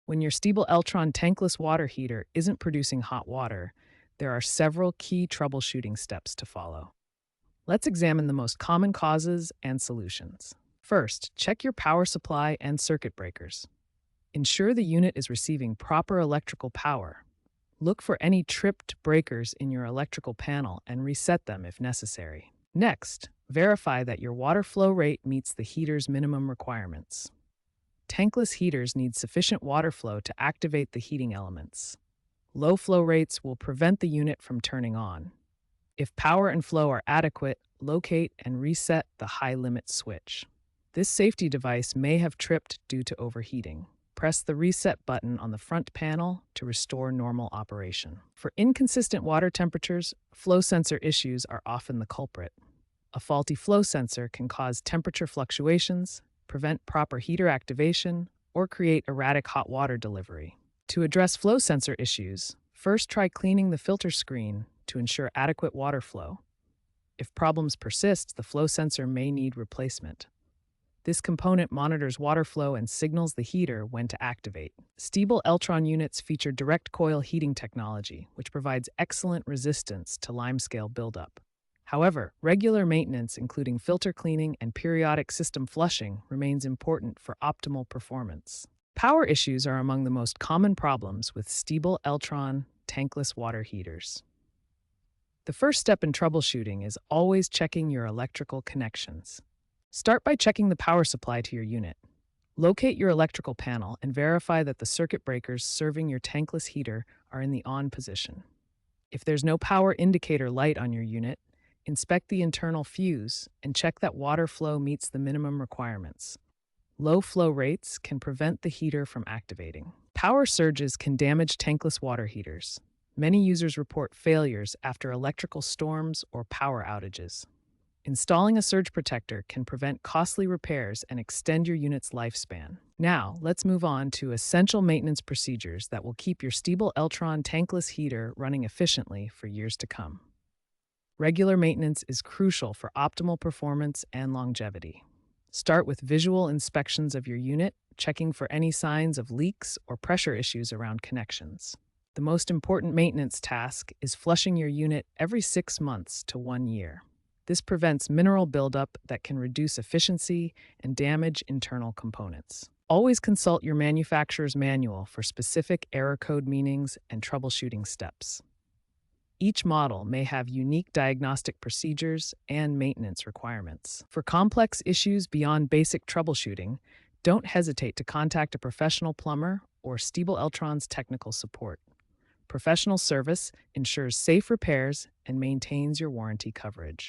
When your Stiebel Eltron Tankless water heater isn't producing hot water, there are several key troubleshooting steps to follow. Let's examine the most common causes and solutions. First, check your power supply and circuit breakers. Ensure the unit is receiving proper electrical power. Look for any tripped breakers in your electrical panel and reset them if necessary. Next, verify that your water flow rate meets the heater's minimum requirements. Tankless heaters need sufficient water flow to activate the heating elements. Low flow rates will prevent the unit from turning on. If power and flow are adequate, locate and reset the high limit switch. This safety device may have tripped due to overheating. Press the reset button on the front panel to restore normal operation. For inconsistent water temperatures, flow sensor issues are often the culprit. A faulty flow sensor can cause temperature fluctuations, prevent proper heater activation, or create erratic hot water delivery. To address flow sensor issues, first try cleaning the filter screen to ensure adequate water flow. If problems persist, the flow sensor may need replacement. This component monitors water flow and signals the heater when to activate. Stiebel Eltron units feature direct coil heating technology, which provides excellent resistance to limescale buildup. However, regular maintenance, including filter cleaning and periodic system flushing, remains important for optimal performance. Power issues are among the most common problems with Stiebel Eltron tankless water heaters. The first step in troubleshooting is always checking your electrical connections. Start by checking the power supply to your unit. Locate your electrical panel and verify that the circuit breakers serving your tankless heater are in the on position. If there's no power indicator light on your unit, inspect the internal fuse and check that water flow meets the minimum requirements. Low flow rates can prevent the heater from activating. Power surges can damage tankless water heaters. Many users report failures after electrical storms or power outages. Installing a surge protector can prevent costly repairs and extend your unit's lifespan. Now, let's move on to essential maintenance procedures that will keep your Stiebel Eltron tankless heater running efficiently for years to come. Regular maintenance is crucial for optimal performance and longevity. Start with visual inspections of your unit, checking for any signs of leaks or pressure issues around connections. The most important maintenance task is flushing your unit every 6 months to 1 year. This prevents mineral buildup that can reduce efficiency and damage internal components. Always consult your manufacturer's manual for specific error code meanings and troubleshooting steps. Each model may have unique diagnostic procedures and maintenance requirements. For complex issues beyond basic troubleshooting, don't hesitate to contact a professional plumber or Stiebel Eltron's technical support. Professional service ensures safe repairs and maintains your warranty coverage.